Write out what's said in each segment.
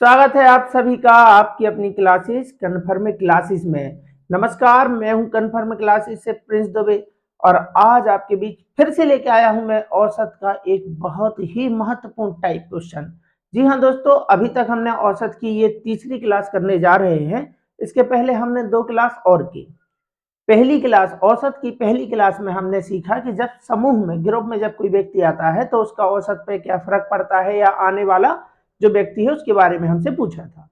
स्वागत है आप सभी का आपकी अपनी क्लासेस कन्फर्म क्लासेस में। नमस्कार, मैं हूं कन्फर्म क्लासेस से प्रिंस दुबे और आज आपके बीच फिर से लेके आया हूं मैं औसत का एक बहुत ही महत्वपूर्ण टाइप क्वेश्चन। जी हां दोस्तों, अभी तक हमने औसत की ये तीसरी क्लास करने जा रहे हैं। इसके पहले हमने 2 क्लास और की। पहली क्लास औसत की पहली क्लास में हमने सीखा कि जब समूह में ग्रुप में जब कोई व्यक्ति आता है तो उसका औसत पे क्या फर्क पड़ता है या आने वाला जो व्यक्ति है उसके बारे में हमसे पूछा था।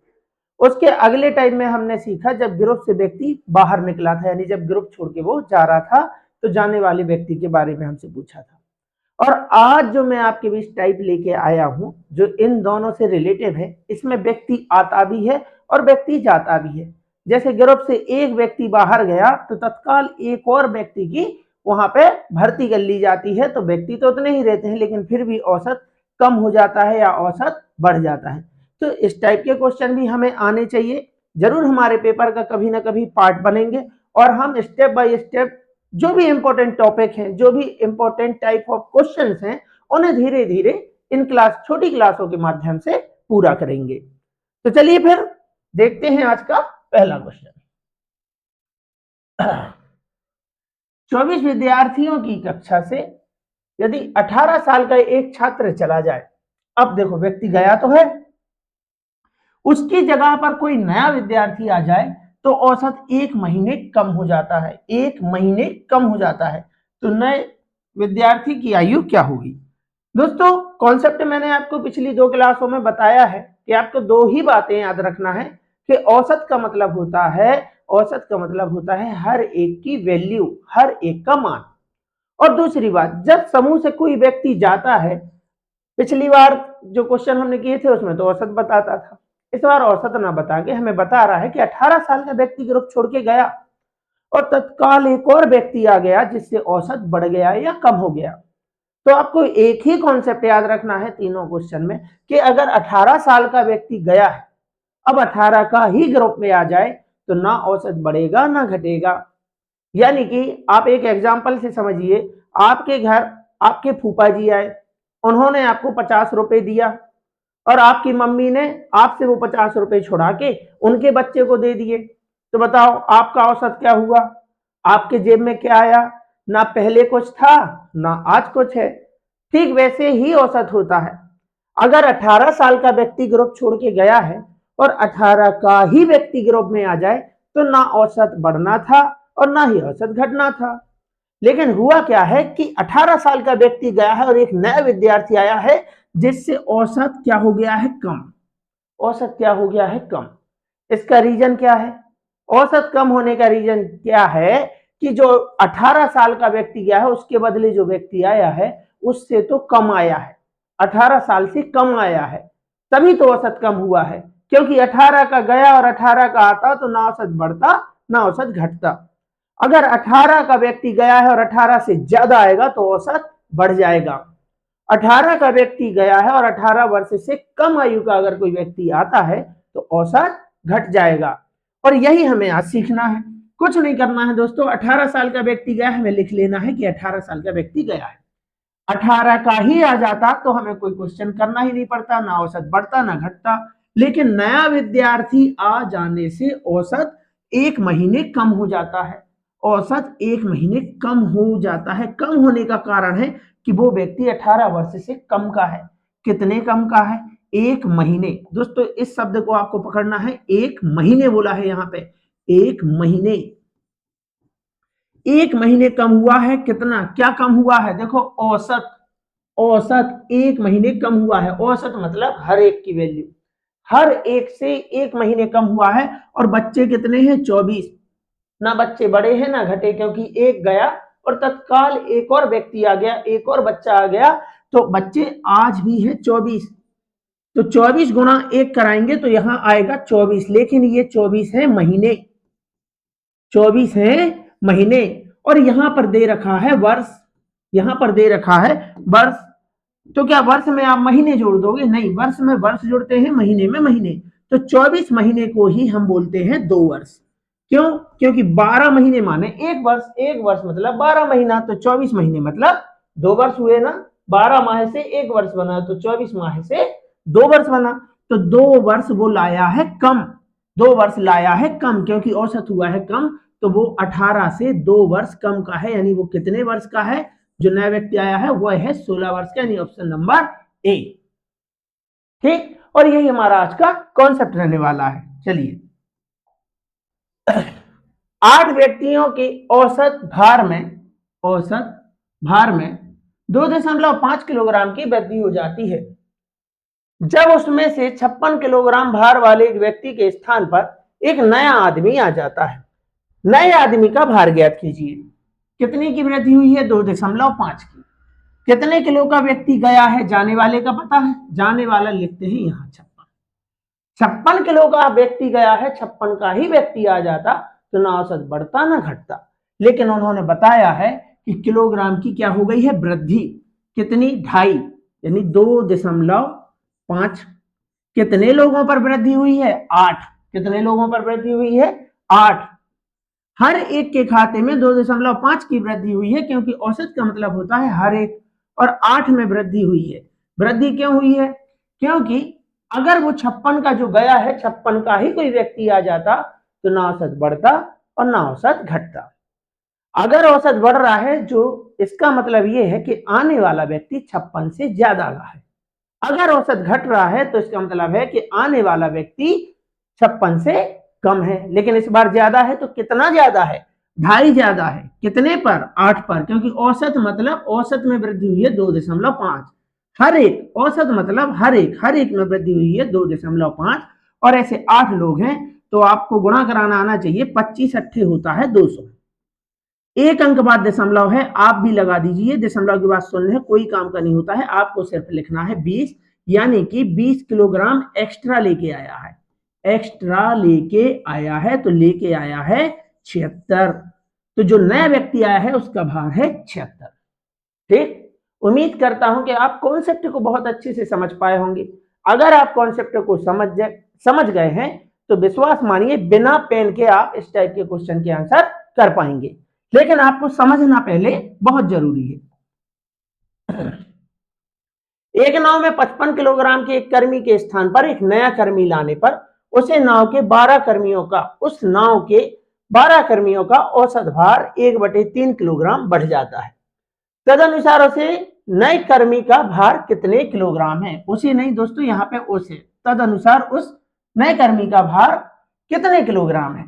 उसके अगले टाइम में हमने सीखा जब ग्रुप से व्यक्ति बाहर निकला था, यानी जब ग्रुप छोड़ के वो जा रहा था तो जाने वाले व्यक्ति के बारे में हमसे पूछा था। और आज जो मैं आपके बीच टाइप लेके आया हूं जो इन दोनों से रिलेटिव है, इसमें व्यक्ति आता भी है और व्यक्ति जाता भी है। जैसे ग्रुप से एक व्यक्ति बाहर गया तो तत्काल एक और व्यक्ति की वहां पे भर्ती कर ली जाती है, तो व्यक्ति तो उतने ही रहते हैं लेकिन फिर भी औसत कम हो जाता है या औसत बढ़ जाता है। तो इस टाइप के क्वेश्चन भी हमें आने चाहिए, जरूर हमारे पेपर का कभी ना कभी पार्ट बनेंगे और हम स्टेप बाय स्टेप जो भी इंपॉर्टेंट टॉपिक हैं, जो भी इंपॉर्टेंट टाइप ऑफ क्वेश्चंस हैं, उन्हें धीरे धीरे इन छोटी क्लासों के माध्यम से पूरा करेंगे। तो चलिए फिर देखते हैं आज का पहला क्वेश्चन। 24 विद्यार्थियों की कक्षा से यदि 18 साल का एक छात्र चला जाए, अब देखो व्यक्ति गया तो है, उसकी जगह पर कोई नया विद्यार्थी आ जाए तो औसत 1 महीने कम हो जाता है। 1 महीने कम हो जाता है तो नए विद्यार्थी की आयु क्या होगी? दोस्तों, कॉन्सेप्ट मैंने आपको पिछली 2 क्लासों में बताया है कि आपको 2 ही बातें याद रखना है कि औसत का मतलब होता है हर एक की वैल्यू, हर एक का मान। और दूसरी बात, जब समूह से कोई व्यक्ति जाता है, पिछली बार जो क्वेश्चन हमने किए थे उसमें तो औसत बताता था, इस बार औसत ना बता के हमें बता रहा है कि 18 साल का व्यक्ति ग्रुप छोड़ के गया और तत्काल एक और व्यक्ति आ गया जिससे औसत बढ़ गया या कम हो गया। तो आपको एक ही कॉन्सेप्ट याद रखना है तीनों क्वेश्चन में कि अगर 18 साल का व्यक्ति गया है, अब 18 का ही ग्रुप में आ जाए तो ना औसत बढ़ेगा ना घटेगा। यानी कि आप एक एग्जाम्पल से समझिए, आपके घर आपके फूफा जी आए, उन्होंने आपको 50 रुपए दिया और आपकी मम्मी ने आपसे वो 50 रुपए छुड़ा के उनके बच्चे को दे दिए, तो बताओ आपका औसत क्या हुआ? आपके जेब में क्या आया? ना पहले कुछ था ना आज कुछ है। ठीक वैसे ही औसत होता है। अगर 18 साल का व्यक्ति ग्रुप छोड़ के गया है और 18 का ही व्यक्ति ग्रुप में आ जाए तो ना औसत बढ़ना था और ना ही औसत घटना था। लेकिन हुआ क्या है कि 18 साल का व्यक्ति गया है और एक नया विद्यार्थी आया है जिससे औसत क्या हो गया है? कम। औसत क्या हो गया है? कम। इसका रीजन क्या है? औसत कम होने का रीजन क्या है कि जो 18 साल का व्यक्ति गया है उसके बदले जो व्यक्ति आया है उससे तो कम आया है, 18 साल से कम आया है, तभी तो औसत कम हुआ है। क्योंकि 18 का गया और 18 का आता तो ना औसत बढ़ता ना औसत घटता। अगर 18 का व्यक्ति गया है और 18 से ज्यादा आएगा तो औसत बढ़ जाएगा। 18 का व्यक्ति गया है और 18 वर्ष से कम आयु का अगर कोई व्यक्ति आता है तो औसत घट जाएगा। और यही हमें आज सीखना है, कुछ नहीं करना है दोस्तों। 18 साल का व्यक्ति गया है, हमें लिख लेना है कि 18 साल का व्यक्ति गया है। 18 का ही आ जाता तो हमें कोई क्वेश्चन करना ही नहीं पड़ता, ना औसत बढ़ता ना घटता। लेकिन नया विद्यार्थी आ जाने से औसत 1 महीने कम हो जाता है। औसत 1 महीने कम हो जाता है। कम होने का कारण है कि वो व्यक्ति 18 वर्ष से कम का है। कितने कम का है? 1 महीने। दोस्तों, इस शब्द को आपको पकड़ना है, 1 महीने बोला है यहां पे, 1 महीने। 1 महीने कम हुआ है। कितना क्या कम हुआ है? देखो, औसत, औसत 1 महीने कम हुआ है। औसत मतलब हर एक की वैल्यू, हर एक से 1 महीने कम हुआ है। और बच्चे कितने हैं? 24। ना बच्चे बढ़े हैं ना घटे, क्योंकि एक गया और तत्काल एक और व्यक्ति आ गया, एक और बच्चा आ गया, तो बच्चे आज भी है 24। तो 24 गुणा 1 कराएंगे तो यहां आएगा 24, लेकिन ये 24 है महीने, 24 है महीने। और यहां पर दे रखा है वर्ष, यहां पर दे रखा है वर्ष। तो क्या वर्ष में आप महीने जोड़ दोगे? नहीं, वर्ष में वर्ष जुड़ते हैं, महीने में महीने। तो 24 महीने को ही हम बोलते हैं 2 वर्ष। क्यों? क्योंकि 12 महीने माने 1 वर्ष, 1 वर्ष मतलब 12 महीना, तो 24 महीने मतलब 2 वर्ष हुए ना। 12 माह से 1 वर्ष बना तो 24 माह से 2 वर्ष बना। तो 2 वर्ष वो लाया है कम, 2 वर्ष लाया है कम, क्योंकि औसत हुआ है कम, तो वो 18 से 2 वर्ष कम का है, यानी वो कितने वर्ष का है? जो नया व्यक्ति आया है वो है 16 वर्ष का, यानी ऑप्शन नंबर ए। ठीक, और यही हमारा आज का कॉन्सेप्ट रहने वाला है। चलिए, 8 व्यक्तियों के औसत भार में 2.5 किलोग्राम की वृद्धि हो जाती है जब उसमें से 56 किलोग्राम भार वाले एक व्यक्ति के स्थान पर एक नया आदमी आ जाता है। नए आदमी का भार ज्ञात कीजिए। कितने की वृद्धि हुई है? 2.5 की। कितने किलो का व्यक्ति गया है? जाने वाले का पता है, जाने वाला लिखते हैं यहां 56 किलो का व्यक्ति गया है, 56 का ही व्यक्ति आ जाता तो ना औसत बढ़ता ना घटता, लेकिन उन्होंने बताया है कि किलोग्राम की क्या हो गई है? वृद्धि। कितनी? 2.5, यानी 2.5। कितने लोगों पर वृद्धि हुई है? 8। कितने लोगों पर वृद्धि हुई है? 8। हर एक के खाते में 2.5 की वृद्धि हुई है, क्योंकि औसत का मतलब होता है हर एक, और 8 में वृद्धि हुई है। वृद्धि क्यों हुई है? क्योंकि अगर वो 56 का जो गया है, 56 का ही कोई व्यक्ति आ जाता तो ना औसत बढ़ता और ना औसत घटता। अगर औसत बढ़ रहा है, जो इसका मतलब ये है कि आने वाला व्यक्ति 56 से ज्यादा का है। अगर औसत घट रहा है तो इसका मतलब है कि आने वाला व्यक्ति 56 से कम है, लेकिन इस बार ज्यादा है। तो कितना ज्यादा है? 2.5 ज्यादा है। कितने पर? 8 पर, क्योंकि औसत मतलब औसत में वृद्धि हुई है 2.5। हर एक, औसत मतलब हर एक में वृद्धि हुई है 2.5, और ऐसे 8 लोग हैं, तो आपको गुणा कराना आना चाहिए। 25 अट्ठे होता है 200। एक अंक बाद दशमलव है, आप भी लगा दीजिए। दशमलव के बाद शून्य है, कोई काम का नहीं होता है, आपको सिर्फ लिखना है 20, यानी कि 20 किलोग्राम एक्स्ट्रा लेके आया है। एक्स्ट्रा लेके आया है, तो लेके आया है 76। तो जो नया व्यक्ति आया है उसका भार है 76। ठीक, उम्मीद करता हूं कि आप कॉन्सेप्ट को बहुत अच्छे से समझ पाए होंगे। अगर आप कॉन्सेप्ट को समझ गए हैं तो विश्वास मानिए, बिना पेन के आप इस टाइप के क्वेश्चन के आंसर कर पाएंगे, लेकिन आपको समझना पहले बहुत जरूरी है। एक नाव में 55 किलोग्राम के एक कर्मी के स्थान पर एक नया कर्मी लाने पर उसे नाव के 12 कर्मियों का औसत भार 1/3 किलोग्राम बढ़ जाता है। तदनुसार उसे नए कर्मी का भार कितने किलोग्राम है? उसे नहीं दोस्तों, यहाँ पे उसे, तदनुसार उस नए कर्मी का भार कितने किलोग्राम है?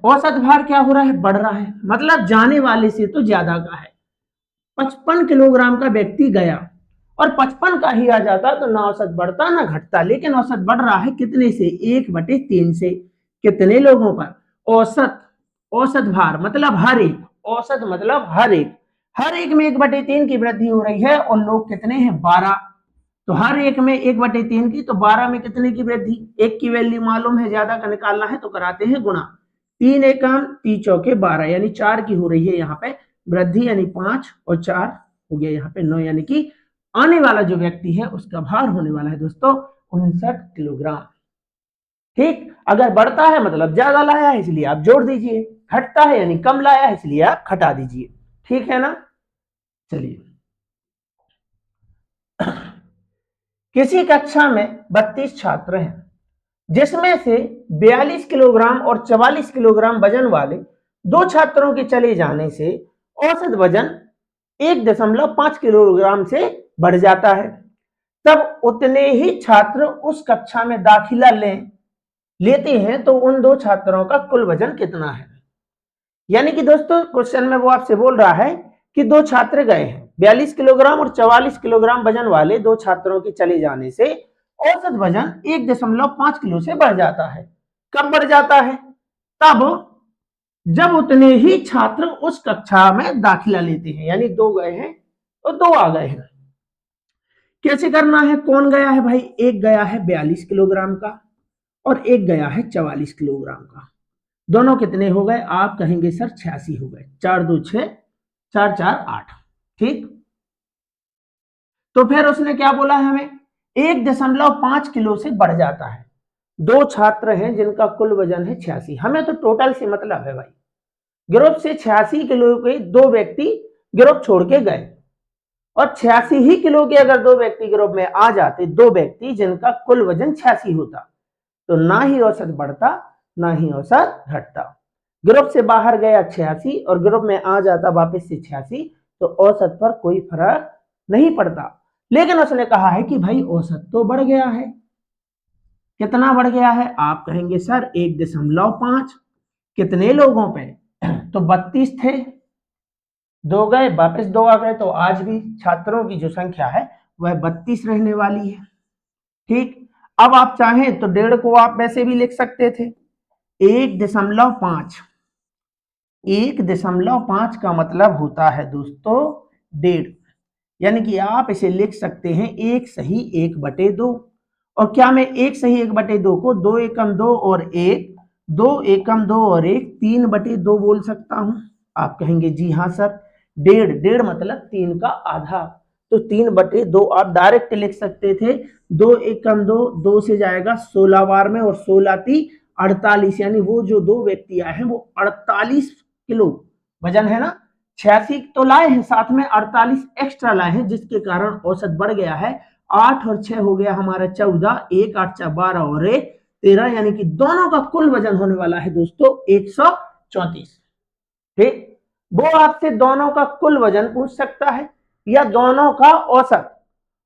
औसत भार क्या हो रहा है? बढ़ रहा है, मतलब जाने वाले से तो ज्यादा का है। 55 किलोग्राम का व्यक्ति गया और 55 का ही आ जाता तो ना औसत बढ़ता ना घटता, लेकिन औसत बढ़ रहा है कितने से? 1/3 से। कितने लोगों पर? औसत भार मतलब हर एक, औसत मतलब हर एक में 1/3 की वृद्धि हो रही है, और लोग कितने हैं? 12। तो हर एक में 1/3 की, तो 12 में कितने की वृद्धि? एक की वैल्यू मालूम है, ज्यादा का निकालना है तो कराते हैं गुणा। 3 एकम 3 चौके 12, यानी 4 की हो रही है यहाँ पे वृद्धि, यानी 5 और 4 हो गया यहाँ पे 9, यानी कि आने वाला जो व्यक्ति है उसका भार होने वाला है दोस्तों 59 किलोग्राम। ठीक, अगर बढ़ता है मतलब ज्यादा लाया है इसलिए आप जोड़ दीजिए, घटता है यानी कम लाया है इसलिए आप घटा दीजिए। ठीक है ना? चलिए, किसी कक्षा में 32 छात्र हैं, जिसमें से 42 किलोग्राम और 44 किलोग्राम वजन वाले 2 छात्रों के चले जाने से औसत वजन 1.5 किलोग्राम से बढ़ जाता है। तब उतने ही छात्र उस कक्षा में दाखिला लेते हैं, तो उन 2 छात्रों का कुल वजन कितना है? यानी कि दोस्तों क्वेश्चन में वो आपसे बोल रहा है कि 2 छात्र गए हैं, 42 किलोग्राम और 44 किलोग्राम वजन वाले 2 छात्रों के चले जाने से औसत वजन 1.5 किलो से बढ़ जाता है। कब बढ़ जाता है? तब जब उतने ही छात्र उस कक्षा में दाखिला लेते हैं, यानी 2 गए हैं तो 2 आ गए हैं। कैसे करना है? कौन गया है भाई? एक गया है 42 किलोग्राम का और एक गया है 44 किलोग्राम का। दोनों कितने हो गए? आप कहेंगे सर 86 हो गए। 4 2 6, 4 4 8। ठीक, तो फिर उसने क्या बोला है हमें? 1.5 किलो से बढ़ जाता है। 2 छात्र हैं जिनका कुल वजन है 86, हमें तो टोटल से मतलब है भाई। ग्रुप से 86 किलो के 2 व्यक्ति ग्रुप छोड़ के गए, और 86 ही किलो के अगर दो व्यक्ति ग्रुप में आ जाते, दो व्यक्ति जिनका कुल वजन 86 होता, तो ना ही औसत बढ़ता ना ही औसत घटता। ग्रुप से बाहर गया 86 और ग्रुप में आ जाता वापस से 86, तो औसत पर कोई फर्क नहीं पड़ता। लेकिन उसने कहा है कि भाई औसत तो बढ़ गया है। कितना बढ़ गया है? आप कहेंगे सर 1.5। कितने लोगों पे? तो 32 थे, दो गए, वापस दो आ गए, तो आज भी छात्रों की जो संख्या है वह 32 रहने वाली है। ठीक, अब आप चाहें तो 1.5 को आप वैसे भी लिख सकते थे 1.5। 1.5 का मतलब होता है दोस्तों 1.5, यानी कि आप इसे लिख सकते हैं 1 सही 1/2। और क्या मैं 1 सही 1/2 को 2 एकम 2 और 1, 2 एकम 2 और 1, 3/2 बोल सकता हूं? आप कहेंगे जी हाँ सर। 1.5 मतलब 3 का आधा, तो 3/2 आप डायरेक्ट लिख सकते थे। 2 एकम 2, 2 से जाएगा 16 बार में, और 16 × 3 = 48, यानी वो जो दो व्यक्ति आए हैं वो 48 किलो वजन है ना। 86 तो लाए हैं, साथ में 48 एक्स्ट्रा लाए हैं, जिसके कारण औसत बढ़ गया है। 8 और 6 हो गया हमारा 14, 1 8 12 और 1 13, यानी कि दोनों का कुल वजन होने वाला है दोस्तों 134। ठीक, वो आपसे दोनों का कुल वजन पूछ सकता है या दोनों का औसत।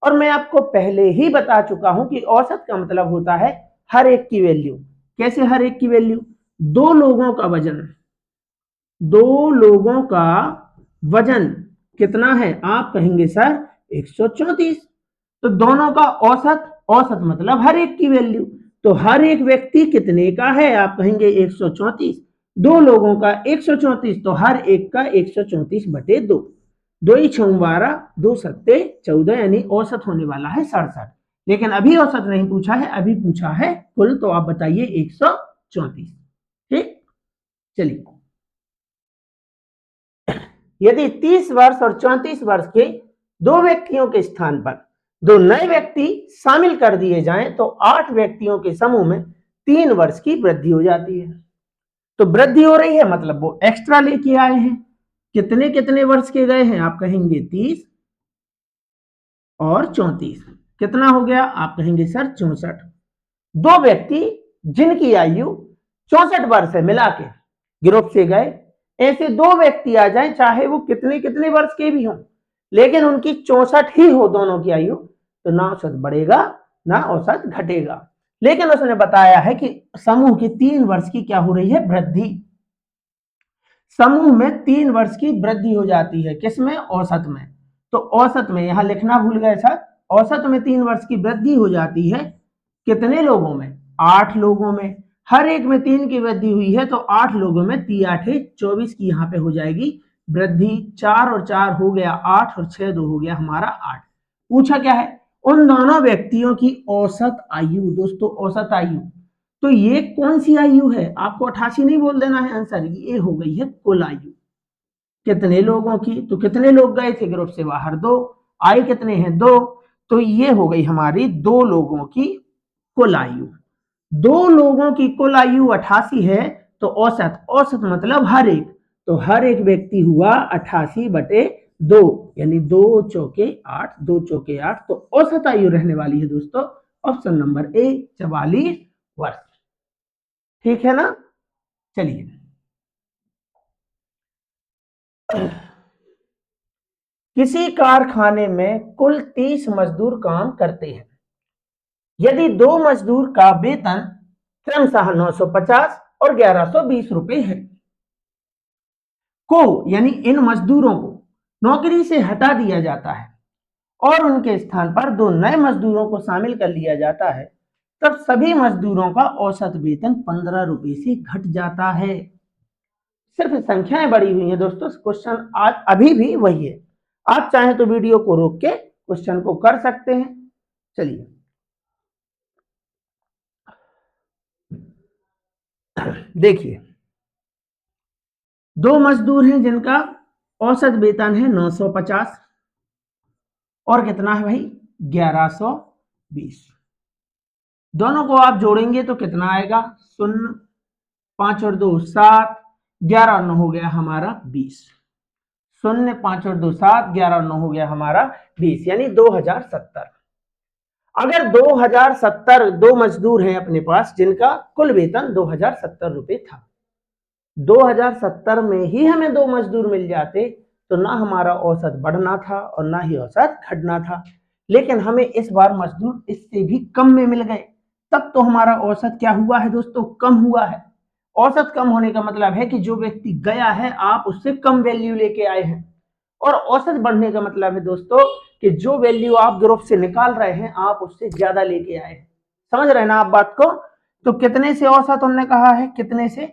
और मैं आपको पहले ही बता चुका हूं कि औसत का मतलब होता है हर एक की वैल्यू। कैसे हर एक की वैल्यू? दो लोगों का वजन, दो लोगों का वजन कितना है? आप कहेंगे सर 134। तो दोनों का औसत, औसत मतलब हर एक की वैल्यू, तो हर एक व्यक्ति कितने का है? आप कहेंगे 134। दो लोगों का 134, तो हर एक का 134/2। 2 × 6 = 12, 2 × 7 = 14, यानी औसत होने वाला है 67। लेकिन अभी औसत नहीं पूछा है, अभी पूछा है कुल, तो आप बताइए 134। ठीक, चलिए। यदि 30 वर्ष और 34 वर्ष के दो व्यक्तियों के स्थान पर दो नए व्यक्ति शामिल कर दिए जाएं, तो 8 व्यक्तियों के समूह में 3 वर्ष की वृद्धि हो जाती है। तो वृद्धि हो रही है मतलब वो एक्स्ट्रा लेके आए हैं। कितने कितने वर्ष के गए हैं? आप कहेंगे 30 और 34। कितना हो गया? आप कहेंगे सर 64। दो व्यक्ति जिनकी आयु 64 वर्ष है मिला के ग्रुप से गए, ऐसे दो व्यक्ति आ जाएं, चाहे वो कितने कितने वर्ष के भी हों, लेकिन उनकी 64 ही हो दोनों की आयु, तो ना औसत बढ़ेगा ना औसत घटेगा। लेकिन उसने बताया है कि समूह की 3 वर्ष की क्या हो रही है? वृद्धि। समूह में 3 वर्ष की वृद्धि हो जाती है, किसमें? औसत में। तो औसत में यहां लिखना भूल गए सर, औसत में 3 वर्ष की वृद्धि हो जाती है। कितने लोगों में? 8 लोगों में। हर एक में 3 की वृद्धि हुई है, तो 8 लोगों में 3 8 24 की यहां पे हो जाएगी वृद्धि। 4 और 4 हो गया 8, और 6 2 हो गया हमारा 8। पूछा क्या है? उन दोनों व्यक्तियों की औसत आयु। दोस्तों औसत आयु, तो ये कौन सी आयु है? आपको 88 नहीं बोल देना है आंसर, ये हो गई है कुल आयु। कितने लोगों की? तो कितने लोग गए थे ग्रुप से बाहर? 2। आए कितने हैं? 2। तो ये हो गई हमारी 2 लोगों की कुल आयु। 2 लोगों की कुल आयु 88 है, तो औसत, औसत मतलब हर एक, तो हर एक व्यक्ति हुआ 88/2, यानी 2 चौके 8, 2 चौके 8, तो औसत आयु रहने वाली है दोस्तों ऑप्शन नंबर ए 44 वर्ष। ठीक है ना? चलिए, किसी कारखाने में कुल 30 मजदूर काम करते हैं। यदि दो मजदूर का वेतन क्रमशः 950 और 1120 रुपए है, को यानी इन मजदूरों को नौकरी से हटा दिया जाता है और उनके स्थान पर दो नए मजदूरों को शामिल कर लिया जाता है, तब सभी मजदूरों का औसत वेतन 15 रुपए से घट जाता है। सिर्फ संख्याएं बढ़ी हुई हैं दोस्तों, क्वेश्चन आज अभी भी वही है। आप चाहें तो वीडियो को रोक के क्वेश्चन को कर सकते हैं। चलिए, देखिए, दो मजदूर हैं जिनका औसत वेतन है 950 और कितना है भाई? 1120। दोनों को आप जोड़ेंगे तो कितना आएगा? 0, 5 और 2 7, 11 और 9 हो गया हमारा 20। 0 5 और 2 7, 11 और 9 हो गया हमारा 20, यानी 2070। अगर 2070 दो मजदूर हैं अपने पास जिनका कुल वेतन 2070 रुपए था, 2070 में ही हमें दो मजदूर मिल जाते तो ना हमारा औसत बढ़ना था और ना ही औसत घटना था, लेकिन हमें इस बार मजदूर इससे भी कम में मिल गए, तब तो हमारा औसत क्या हुआ है दोस्तों, कम हुआ है। औसत कम होने का मतलब है कि जो व्यक्ति गया है आप उससे कम वैल्यू लेके आए हैं, और औसत बढ़ने का मतलब है दोस्तों कि जो वैल्यू आप ग्रुप से निकाल रहे हैं आप उससे ज्यादा लेके आए हैं। समझ रहे हैं ना आप बात को। तो कितने से औसत उन्होंने कहा है, कितने से,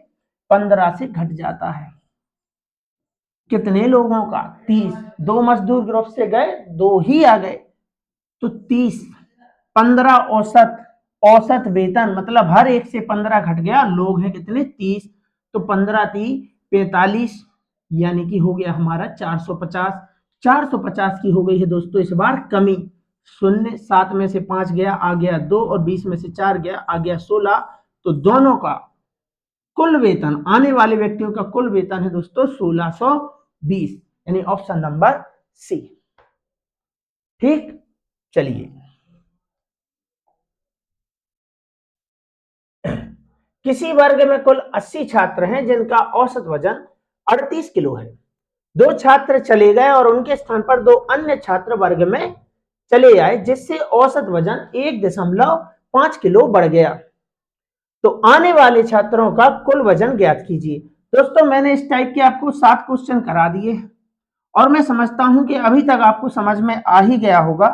15 से घट जाता है। कितने लोगों का, 30। दो मजदूर ग्रुप से गए, दो ही आ गए, तो 30। 15 औसत, औसत वेतन मतलब हर एक से 15 घट गया, लोग हैं कितने, 30, तो 15 3 45, यानी कि हो गया हमारा 450। 450 की हो गई है दोस्तों इस बार कमी। 0 7 में से 5 गया, आ गया 2, और 20 में से 4 गया, आ गया 16। तो दोनों का कुल वेतन, आने वाले व्यक्तियों का कुल वेतन है दोस्तों 1620, यानी ऑप्शन नंबर सी। ठीक, चलिए किसी वर्ग में कुल 80 छात्र हैं जिनका औसत वजन 38 किलो है। दो छात्र चले गए और उनके स्थान पर दो अन्य छात्र वर्ग में चले आए जिससे औसत वजन 1.5 किलो बढ़ गया। तो आने वाले छात्रों का कुल वजन ज्ञात कीजिए। दोस्तों मैंने इस टाइप के आपको 7 क्वेश्चन करा दिए और मैं समझता हूं कि अभी तक आपको समझ में आ ही गया होगा।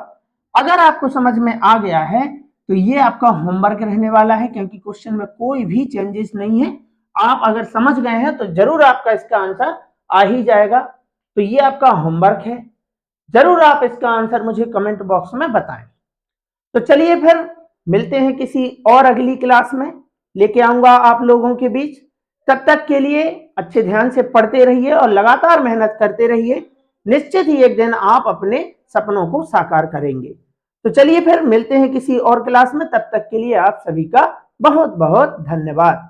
अगर आपको समझ में आ गया है तो ये आपका होमवर्क रहने वाला है, क्योंकि क्वेश्चन में कोई भी चेंजेस नहीं है। आप अगर समझ गए हैं तो जरूर आपका इसका आंसर आ ही जाएगा। तो ये आपका होमवर्क है, जरूर आप इसका आंसर मुझे कमेंट बॉक्स में बताएं। तो चलिए फिर मिलते हैं किसी और अगली क्लास में, लेके आऊंगा आप लोगों के बीच। तब तक के लिए अच्छे ध्यान से पढ़ते रहिए और लगातार मेहनत करते रहिए। निश्चित ही एक दिन आप अपने सपनों को साकार करेंगे। तो चलिए फिर मिलते हैं किसी और क्लास में, तब तक के लिए आप सभी का बहुत बहुत धन्यवाद।